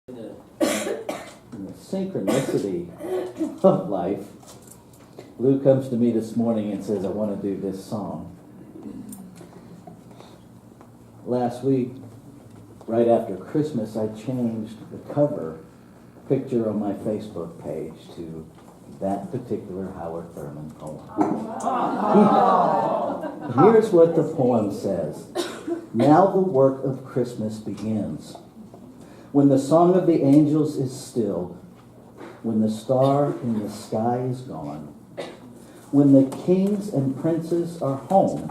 In the synchronicity of life, Lou comes to me this morning and says, I want to do this song. Last week, right after Christmas, I changed the cover picture on my Facebook page to that particular Howard Thurman poem. Here's what the poem says. Now the work of Christmas begins. When the song of the angels is stilled, when the star in the sky is gone, when the kings and princes are home,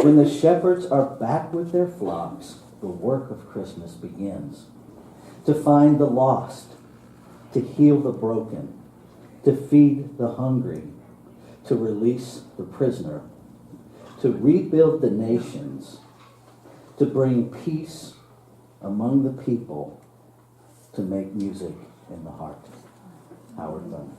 when the shepherds are back with their flocks, the work of Christmas begins. To find the lost, to heal the broken, to feed the hungry, to release the prisoner, to rebuild the nations, to bring peace among the people, to make music in the heart. Howard Thurman.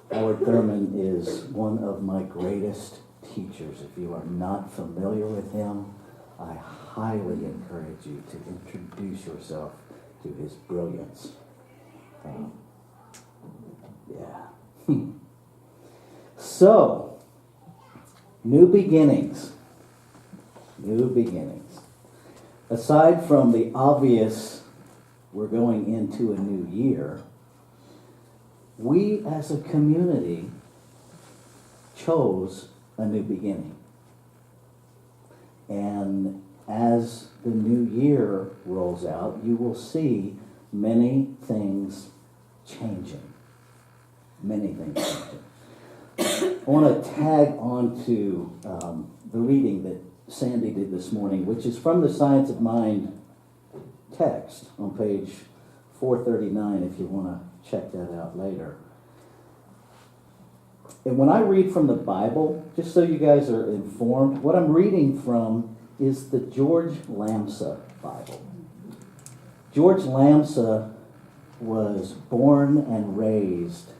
Howard Thurman is one of my greatest teachers. If you are not familiar with him, I highly encourage you to introduce yourself to his brilliance. So, new beginnings. New beginnings. Aside from the obvious, we're going into a new year, we as a community chose a new beginning. And as the new year rolls out, you will see many things changing. Many things changing. I want to tag on to the reading that Sandy did this morning, which is from the Science of Mind text on page 439, if you want to check that out later. And when I read from the Bible, just so you guys are informed, what I'm reading from is the George Lamsa Bible. George Lamsa was born and raised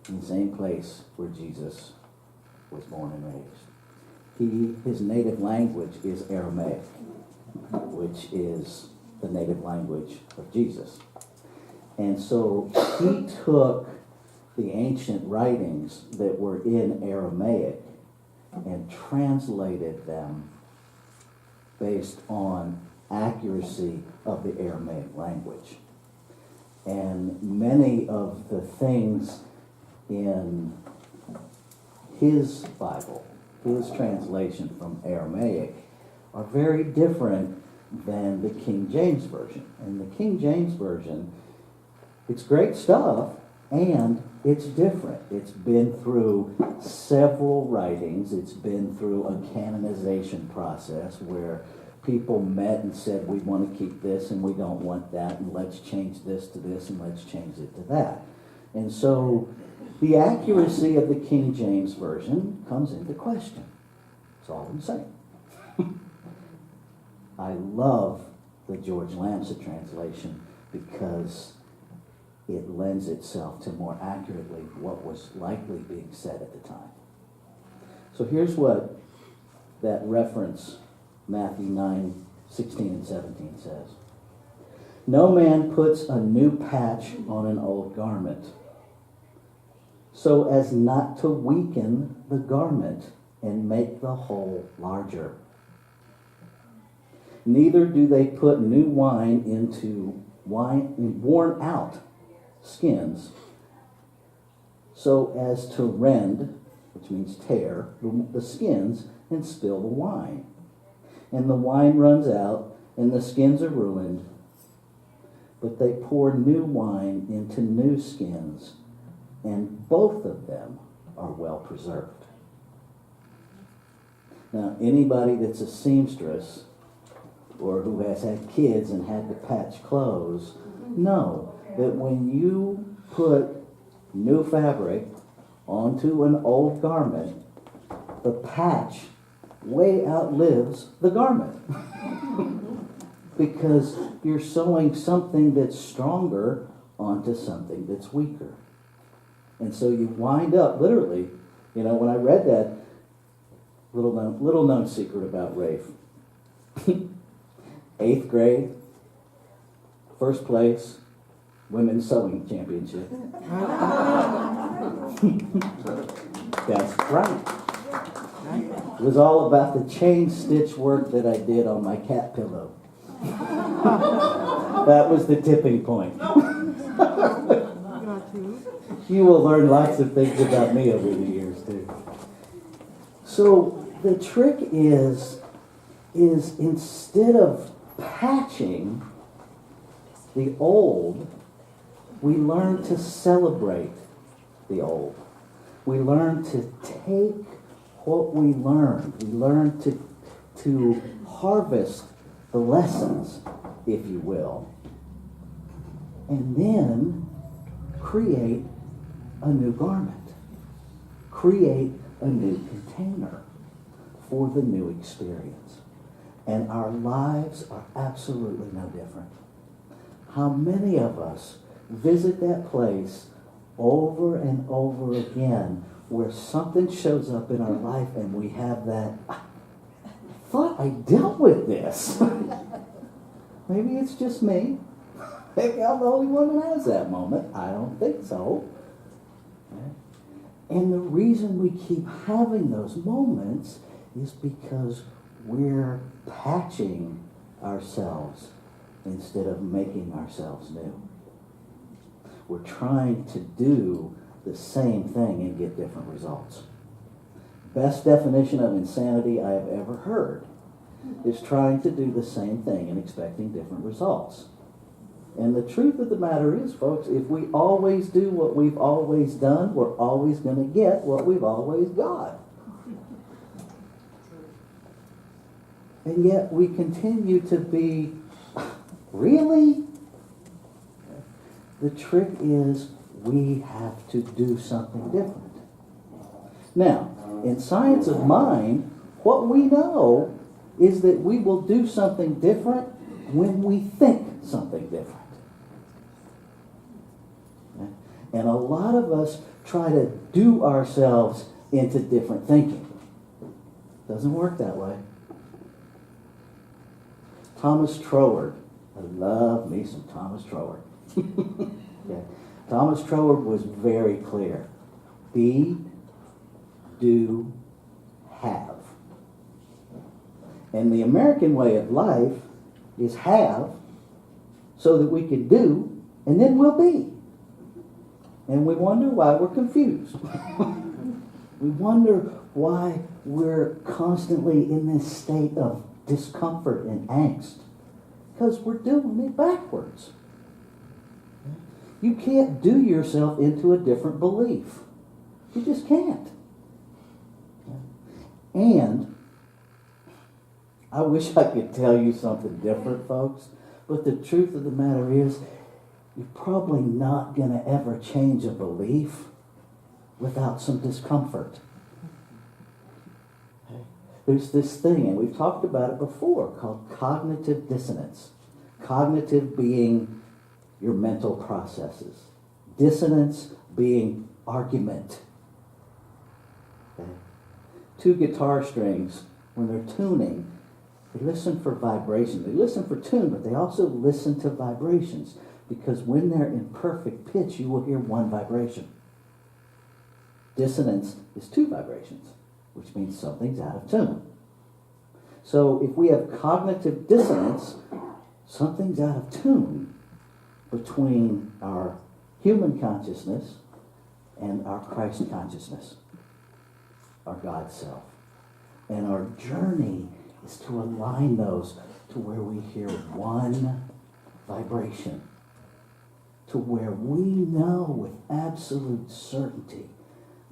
in the same place where Jesus was born and raised. His native language is Aramaic, which is the native language of Jesus. And so he took the ancient writings that were in Aramaic and translated them based on accuracy of the Aramaic language. And many of the things in his Bible, his translation from Aramaic, are very different than the King James Version. And the King James Version, it's great stuff, and it's different. It's been through several writings. It's been through a canonization process where people met and said, we want to keep this and we don't want that, and let's change this to this and let's change it to that. And so the accuracy of the King James Version comes into question. That's all I'm saying. I love the George Lamsa translation because it lends itself to more accurately what was likely being said at the time. So here's what that reference, Matthew 9:16 and 17 says. No man puts a new patch on an old garment, so as not to weaken the garment and make the hole larger. Neither do they put new wine into worn out skins, so as to rend, which means tear, the skins and spill the wine. And the wine runs out, and the skins are ruined. But they pour new wine into new skins, and both of them are well preserved. Now, anybody that's a seamstress or who has had kids and had to patch clothes know that when you put new fabric onto an old garment, the patch way outlives the garment. Because you're sewing something that's stronger onto something that's weaker. And so you wind up, literally, when I read that, Little known secret about Rafe. 8th grade, first place, women's sewing championship. That's right. It was all about the chain stitch work that I did on my cat pillow. That was the tipping point. You will learn lots of things about me over the years, too. So the trick is instead of patching the old, we learn to celebrate the old. We learn to take what we learned. We learn to harvest the lessons, if you will, and then create a new garment. Create a new container for the new experience. And our lives are absolutely no different. How many of us visit that place over and over again where something shows up in our life and we have that, I thought I dealt with this. Maybe it's just me. Maybe I'm the only one who has that moment. I don't think so. Okay? And the reason we keep having those moments is because we're patching ourselves instead of making ourselves new. We're trying to do the same thing and get different results. Best definition of insanity I have ever heard is trying to do the same thing and expecting different results. And the truth of the matter is, folks, if we always do what we've always done, we're always going to get what we've always got. And yet we continue to be, really? The trick is we have to do something different. Now, in science of mind, what we know is that we will do something different when we think something different. Okay? And a lot of us try to do ourselves into different thinking. Doesn't work that way. Thomas Troward. I love me some Thomas Troward. Okay. Thomas Troward was very clear. Be, do, have. And the American way of life is have so that we can do, and then we'll be. And we wonder why we're confused. We wonder why we're constantly in this state of discomfort and angst. Because we're doing it backwards. You can't do yourself into a different belief. You just can't. And I wish I could tell you something different, folks, but the truth of the matter is, you're probably not going to ever change a belief without some discomfort. Okay? There's this thing, and we've talked about it before, called cognitive dissonance. Cognitive being your mental processes. Dissonance being argument. Okay? Two guitar strings, when they're tuning, they listen for vibration. They listen for tune, but they also listen to vibrations. Because when they're in perfect pitch, you will hear one vibration. Dissonance is two vibrations, which means something's out of tune. So if we have cognitive dissonance, something's out of tune between our human consciousness and our Christ consciousness, our God self. And our journey is to align those to where we hear one vibration, to where we know with absolute certainty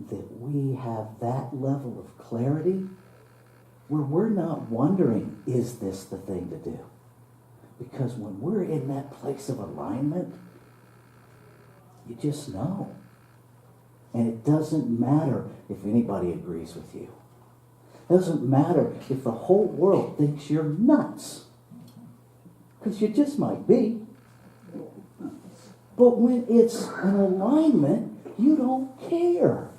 that we have that level of clarity where we're not wondering, is this the thing to do? Because when we're in that place of alignment, you just know. And it doesn't matter if anybody agrees with you. It doesn't matter if the whole world thinks you're nuts. Because you just might be. But when it's an alignment, you don't care.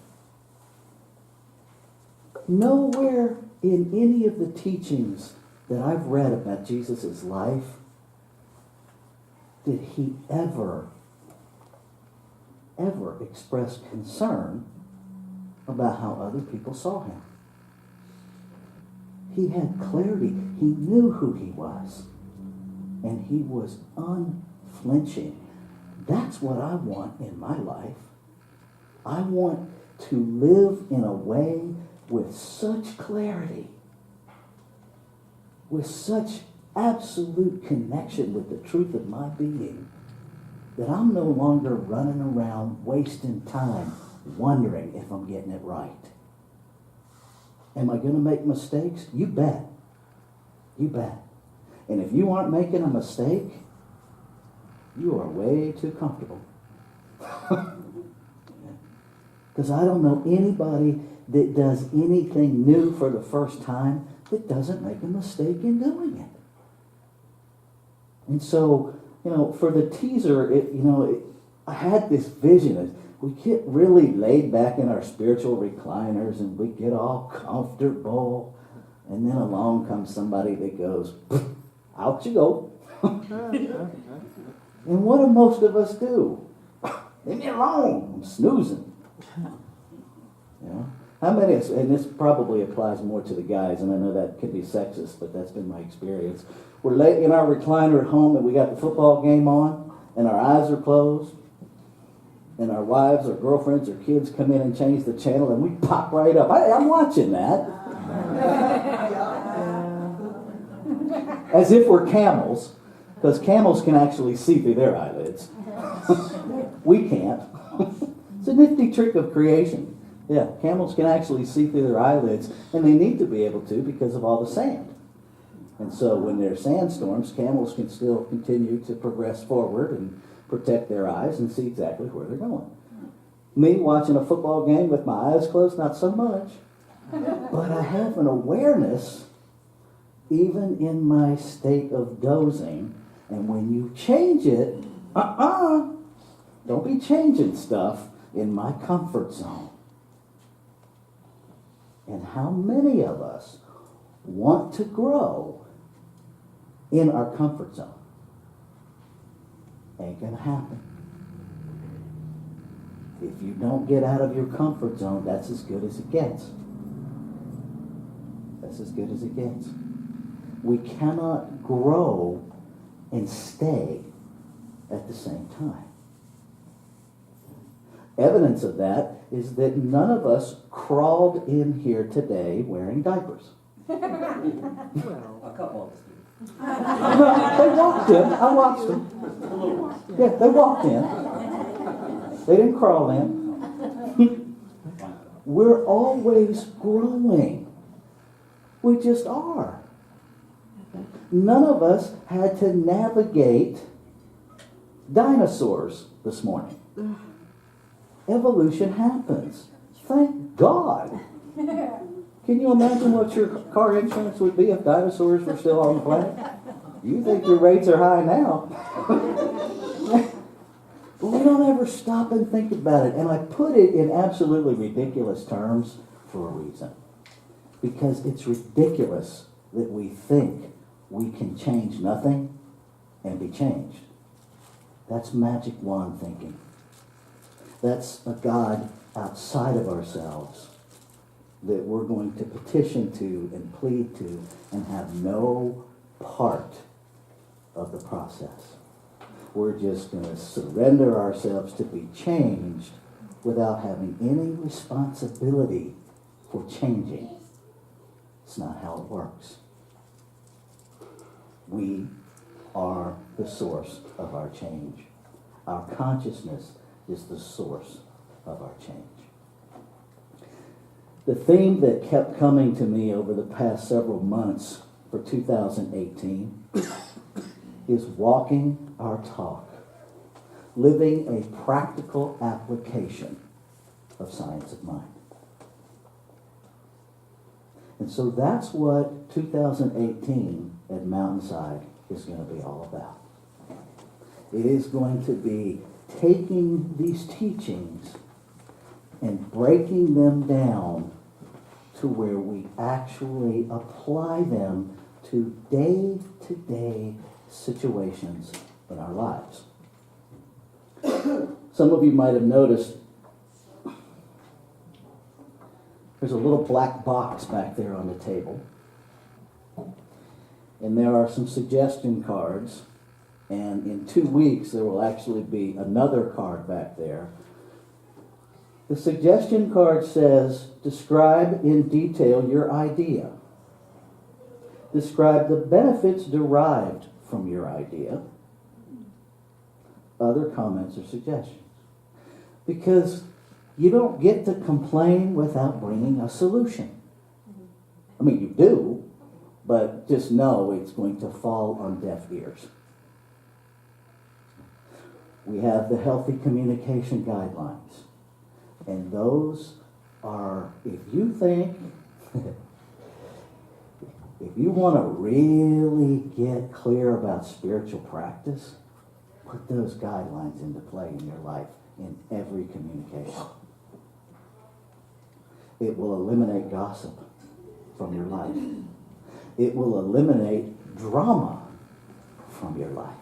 Nowhere in any of the teachings that I've read about Jesus' life, did he ever express concern about how other people saw him. He had clarity. He knew who he was. And he was unflinching. That's what I want in my life. I want to live in a way with such clarity, with such absolute connection with the truth of my being, that I'm no longer running around wasting time wondering if I'm getting it right. Am I going to make mistakes? You bet. You bet. And if you aren't making a mistake, you are way too comfortable. Because I don't know anybody that does anything new for the first time that doesn't make a mistake in doing it. And so, for the teaser, I had this vision of we get really laid back in our spiritual recliners and we get all comfortable, and then along comes somebody that goes, out you go. And what do most of us do? Leave me alone, I'm snoozing. How many, and this probably applies more to the guys, and I know that could be sexist, but that's been my experience. We're late in our recliner at home and we got the football game on and our eyes are closed, and our wives or girlfriends or kids come in and change the channel and we pop right up. I'm watching that. As if we're camels, because camels can actually see through their eyelids. We can't. It's a nifty trick of creation. Yeah, camels can actually see through their eyelids, and they need to be able to because of all the sand. And so when there's sandstorms, camels can still continue to progress forward and protect their eyes and see exactly where they're going. Me watching a football game with my eyes closed, not so much. But I have an awareness, even in my state of dozing, and when you change it, don't be changing stuff in my comfort zone. And how many of us want to grow in our comfort zone? Ain't gonna happen. If you don't get out of your comfort zone, that's as good as it gets. That's as good as it gets. We cannot grow and stay at the same time. Evidence of that is that none of us crawled in here today wearing diapers. Well, a couple of us did. They walked in. I watched them. Yeah, they walked in. They didn't crawl in. We're always growing. We just are. None of us had to navigate dinosaurs this morning. Evolution happens. Thank God. Can you imagine what your car insurance would be if dinosaurs were still on the planet? You think your rates are high now. But we don't ever stop and think about it. And I put it in absolutely ridiculous terms for a reason. Because it's ridiculous that we think we can change nothing and be changed. That's magic wand thinking. That's a God outside of ourselves that we're going to petition to and plead to and have no part of the process. We're just going to surrender ourselves to be changed without having any responsibility for changing. It's not how it works. We are the source of our change. Our consciousness is the source of our change. The theme that kept coming to me over the past several months for 2018 is walking our talk, living a practical application of science of mind. And so that's what 2018 at Mountainside is going to be all about. It is going to be taking these teachings and breaking them down to where we actually apply them to day-to-day situations in our lives. Some of you might have noticed there's a little black box back there on the table. And there are some suggestion cards. And in 2 weeks, there will actually be another card back there. The suggestion card says, describe in detail your idea. Describe the benefits derived from your idea. Other comments or suggestions. Because you don't get to complain without bringing a solution. I mean, you do, but just know it's going to fall on deaf ears. We have the healthy communication guidelines. And those are, if you think, if you want to really get clear about spiritual practice, put those guidelines into play in your life in every communication. It will eliminate gossip from your life. It will eliminate drama from your life.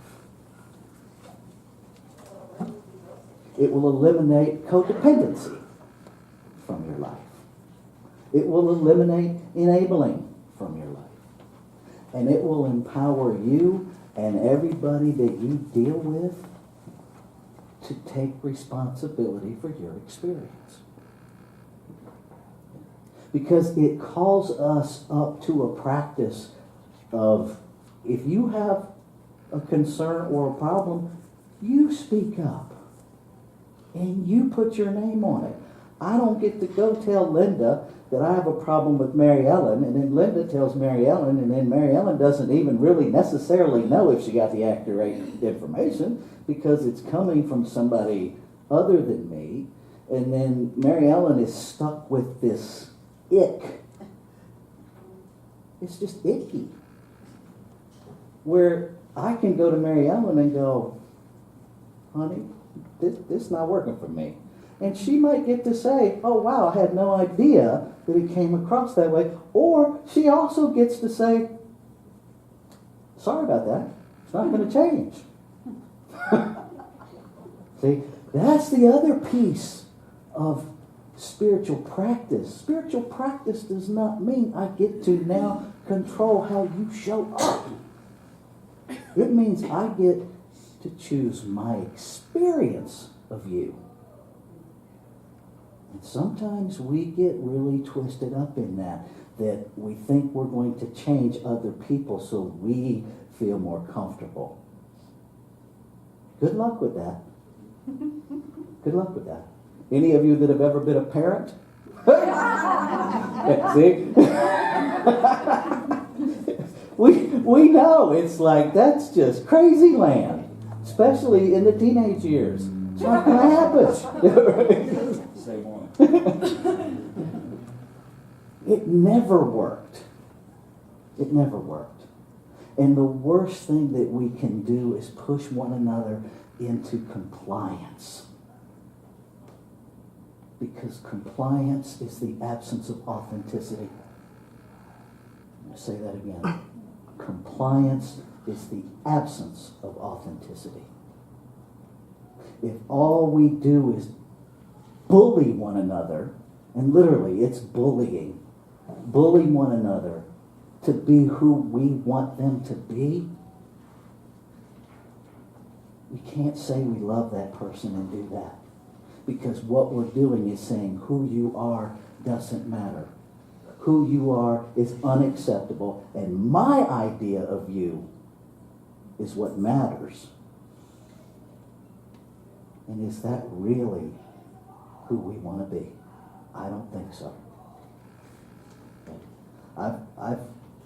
It will eliminate codependency from your life. It will eliminate enabling from your life. And it will empower you and everybody that you deal with to take responsibility for your experience. Because it calls us up to a practice of, if you have a concern or a problem, you speak up. And you put your name on it. I don't get to go tell Linda that I have a problem with Mary Ellen, and then Linda tells Mary Ellen, and then Mary Ellen doesn't even really necessarily know if she got the accurate information because it's coming from somebody other than me. And then Mary Ellen is stuck with this ick. It's just icky. Where I can go to Mary Ellen and go, honey, this is not working for me. And she might get to say, oh wow, I had no idea that it came across that way. Or she also gets to say, sorry about that. It's not going to change. See, that's the other piece of spiritual practice. Spiritual practice does not mean I get to now control how you show up. It means I get to choose my experience of you. And sometimes we get really twisted up in that we think we're going to change other people so we feel more comfortable. Good luck with that. Good luck with that. Any of you that have ever been a parent? See? we know it's like, that's just crazy land. Especially in the teenage years. It's not going to happen. Say one. It never worked. It never worked. And the worst thing that we can do is push one another into compliance. Because compliance is the absence of authenticity. I'm going to say that again. Compliance is the absence of authenticity. If all we do is bully one another, and literally it's bullying, bully one another to be who we want them to be, we can't say we love that person and do that. Because what we're doing is saying who you are doesn't matter. Who you are is unacceptable, and my idea of you is what matters. And is that really who we want to be? I don't think so. I've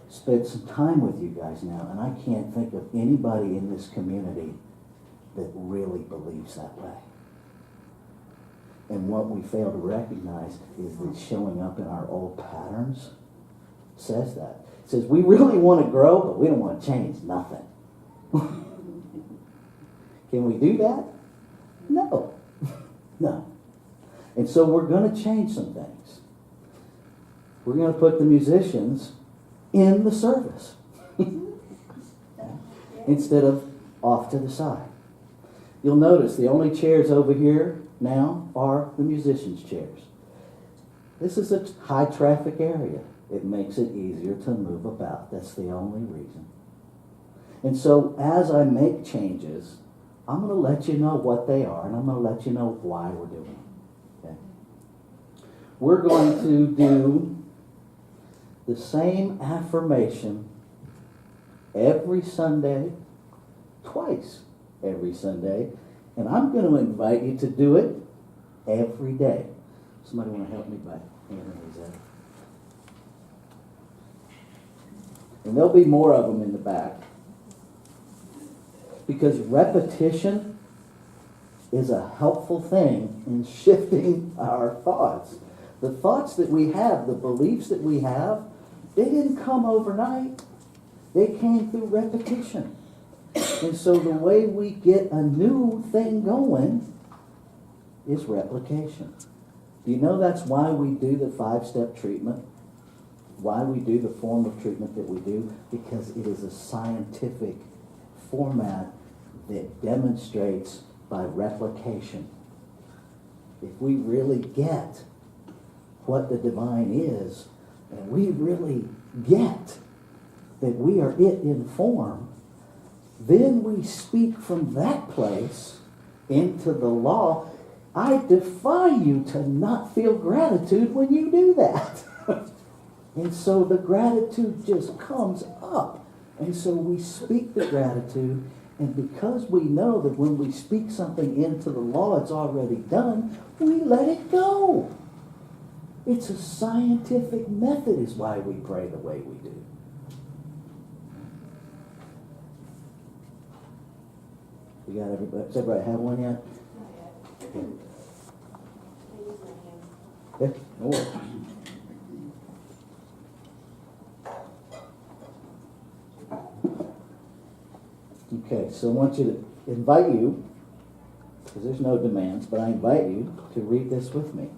spent some time with you guys now, and I can't think of anybody in this community that really believes that way. And what we fail to recognize is that showing up in our old patterns says that. It says we really want to grow, but we don't want to change nothing. Can we do that? No. No. And so we're going to change some things. we're going to put the musicians in the service instead of off to the side. You'll notice the only chairs over here now are the musicians' chairs. This is a high traffic area. It makes it easier to move about. That's the only reason. And so as I make changes, I'm going to let you know what they are, and I'm going to let you know why we're doing them. Okay? We're going to do the same affirmation every Sunday, twice every Sunday, and I'm going to invite you to do it every day. Somebody want to help me by handing these out? And there'll be more of them in the back. Because repetition is a helpful thing in shifting our thoughts. The thoughts that we have, the beliefs that we have, they didn't come overnight. They came through repetition. And so the way we get a new thing going is replication. Do you know that's why we do the 5-step treatment? Why we do the form of treatment that we do? Because it is a scientific format that demonstrates by replication. If we really get what the divine is, and we really get that we are it in form, then we speak from that place into the law. I defy you to not feel gratitude when you do that. And so the gratitude just comes up. And so we speak the gratitude, and because we know that when we speak something into the law, it's already done, we let it go. It's a scientific method is why we pray the way we do. We got everybody? Does everybody have one yet? Okay. Yeah, no worries. Okay, so I want you to invite you, because there's no demands, but I invite you to read this with me.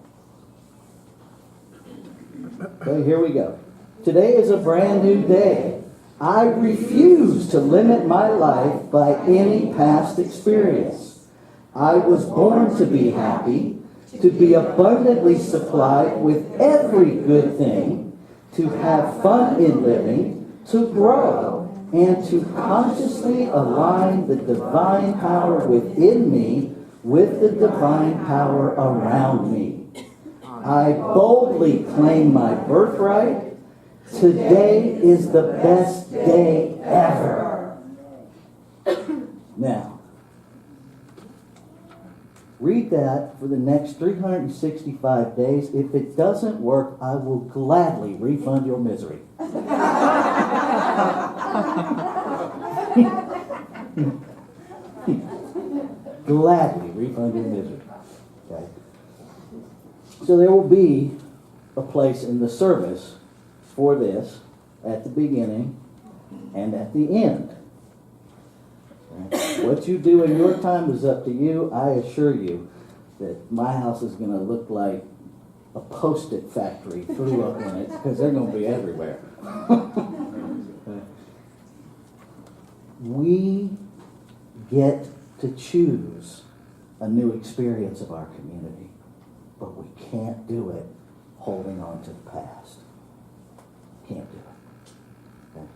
Okay, here we go. Today is a brand new day. I refuse to limit my life by any past experience. I was born to be happy, to be abundantly supplied with every good thing, to have fun in living, to grow, and to consciously align the divine power within me with the divine power around me. I boldly claim my birthright. Today is the best day ever. Now, read that for the next 365 days. If it doesn't work, I will gladly refund your misery. Gladly refund your misery. Okay. So there will be a place in the service for this at the beginning and at the end. Okay. What you do in your time is up to you. I assure you that my house is going to look like a Post-it factory threw up in it, because they're going to be everywhere. We get to choose a new experience of our community, but we can't do it holding on to the past. Can't do it. Okay?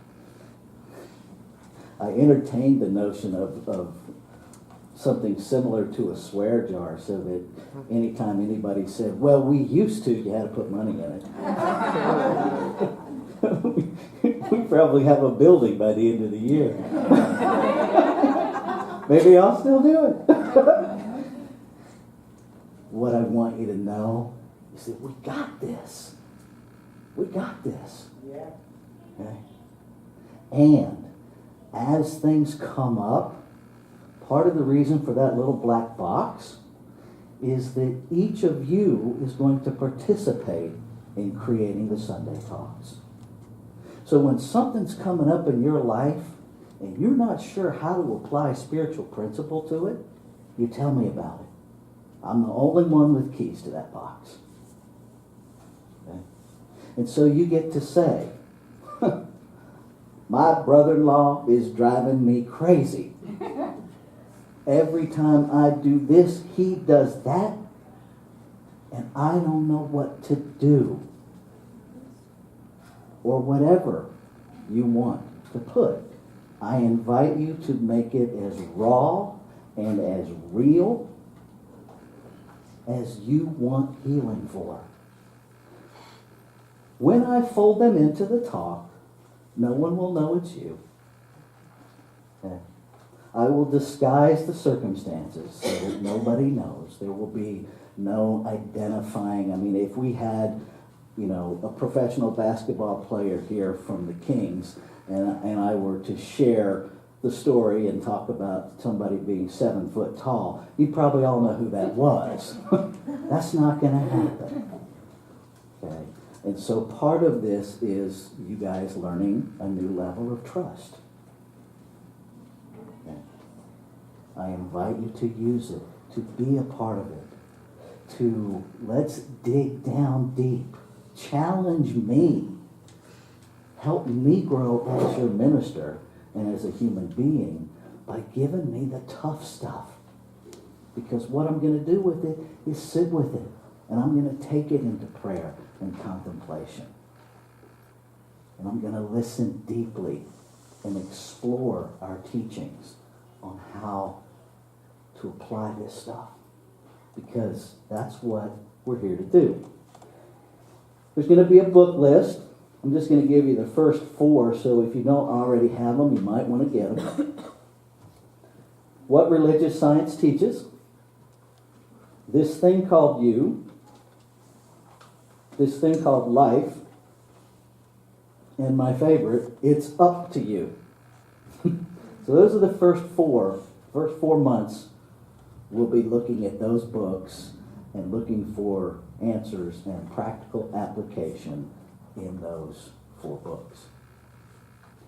I entertained the notion of something similar to a swear jar, so that anytime anybody said, well, we used to, you had to put money in it. We probably have a building by the end of the year. Maybe I'll still do it. What I want you to know is that we got this. We got this. Yeah. Okay? And as things come up, part of the reason for that little black box is that each of you is going to participate in creating the Sunday talks. So when something's coming up in your life and you're not sure how to apply spiritual principle to it, you tell me about it. I'm the only one with keys to that box. Okay? And so you get to say, my brother-in-law is driving me crazy. Every time I do this, he does that, and I don't know what to do. Or whatever you want to put. I invite you to make it as raw and as real as you want healing for. When I fold them into the talk, no one will know it's you. Okay? I will disguise the circumstances so that nobody knows. There will be no identifying. I mean, if we had, a professional basketball player here from the Kings, and I were to share the story and talk about somebody being 7 foot tall, you'd probably all know who that was. That's not going to happen. Okay? And so part of this is you guys learning a new level of trust. Okay? I invite you to use it, to be a part of it, to let's dig down deep. Challenge me. Help me grow as your minister and as a human being by giving me the tough stuff. Because what I'm going to do with it is sit with it. And I'm going to take it into prayer and contemplation. And I'm going to listen deeply and explore our teachings on how to apply this stuff. Because that's what we're here to do. There's going to be a book list. I'm just going to give you the first 4, so if you don't already have them, you might want to get them. What Religious Science Teaches. This Thing Called You. This Thing Called Life. And my favorite, It's Up to You. So those are the first 4. First 4 months, we'll be looking at those books and looking for answers and practical application in those 4 books.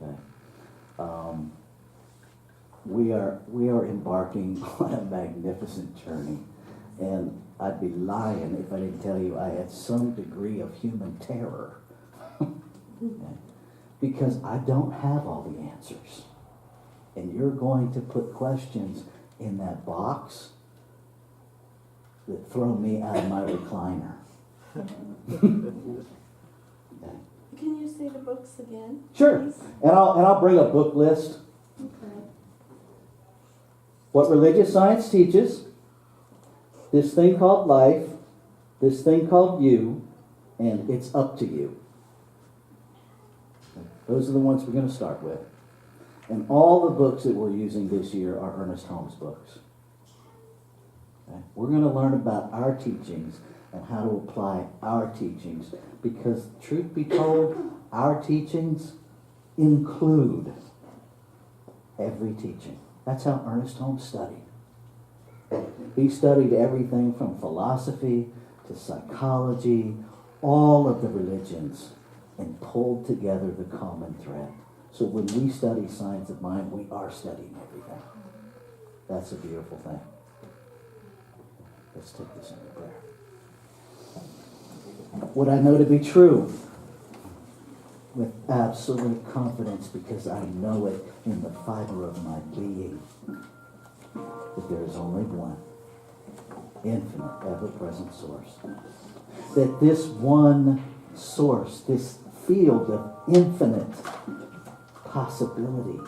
Okay. We are embarking on a magnificent journey, and I'd be lying if I didn't tell you I had some degree of human terror. Okay. Because I don't have all the answers. And you're going to put questions in that box that throw me out of my recliner. Okay. Can you say the books again? Sure. Please? And I'll bring a book list. Okay. What Religious Science Teaches, This Thing Called Life, This Thing Called You, and It's Up to You. Those are the ones we're going to start with. And all the books that we're using this year are Ernest Holmes books. Okay? We're going to learn about our teachings and how to apply our teachings, because truth be told, our teachings include every teaching. That's how Ernest Holmes studied. He studied everything from philosophy to psychology, all of the religions, and pulled together the common thread. So when we study science of mind, we are studying everything. That's a beautiful thing. Let's take this into prayer. What I know to be true with absolute confidence, because I know it in the fiber of my being, that there is only one infinite, ever-present source. That this one source, this field of infinite possibility,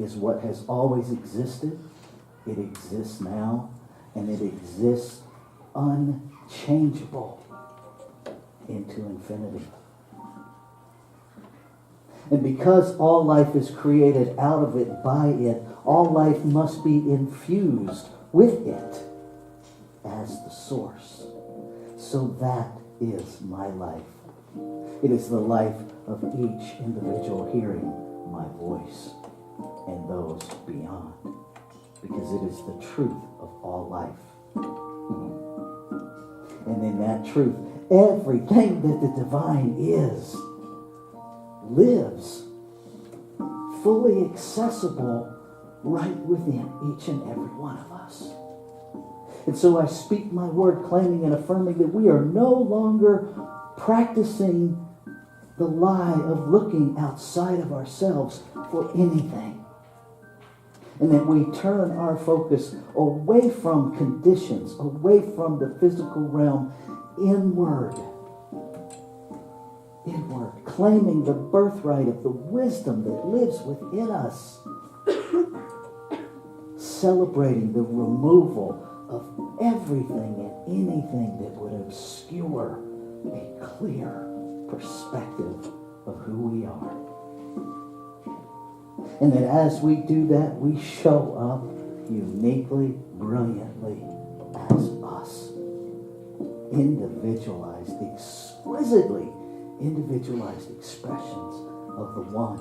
is what has always existed. It exists now, and it exists unchangeable into infinity. And because all life is created out of it, by it, all life must be infused with it as the source. So that is my life. It is the life of each individual hearing my voice and those beyond, because it is the truth of all life. And in that truth, everything that the divine is lives, fully accessible right within each and every one of us. And so I speak my word, claiming and affirming that we are no longer practicing the lie of looking outside of ourselves for anything. And that we turn our focus away from conditions, away from the physical realm, inward, claiming the birthright of the wisdom that lives within us, celebrating the removal of everything and anything that would obscure a clear perspective of who we are. And that as we do that, we show up uniquely, brilliantly as us. Individualized, exquisitely individualized expressions of the one.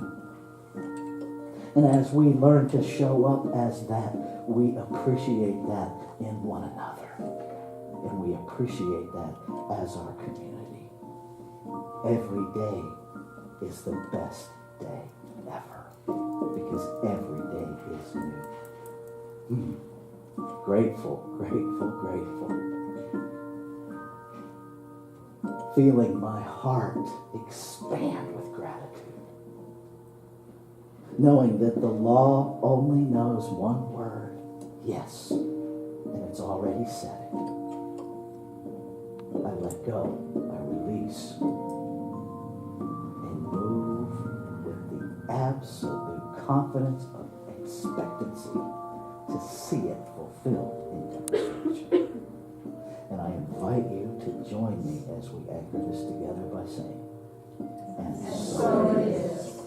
And as we learn to show up as that, we appreciate that in one another. And we appreciate that as our community. Every day is the best day ever. Because every day is new. Grateful, grateful, grateful. Feeling my heart expand with gratitude. Knowing that the law only knows one word, yes, and it's already said it. I let go, I release, and move with the absolute confidence of expectancy to see it fulfilled in demonstration. And I invite you to join me as we anchor this together by saying, and so it is.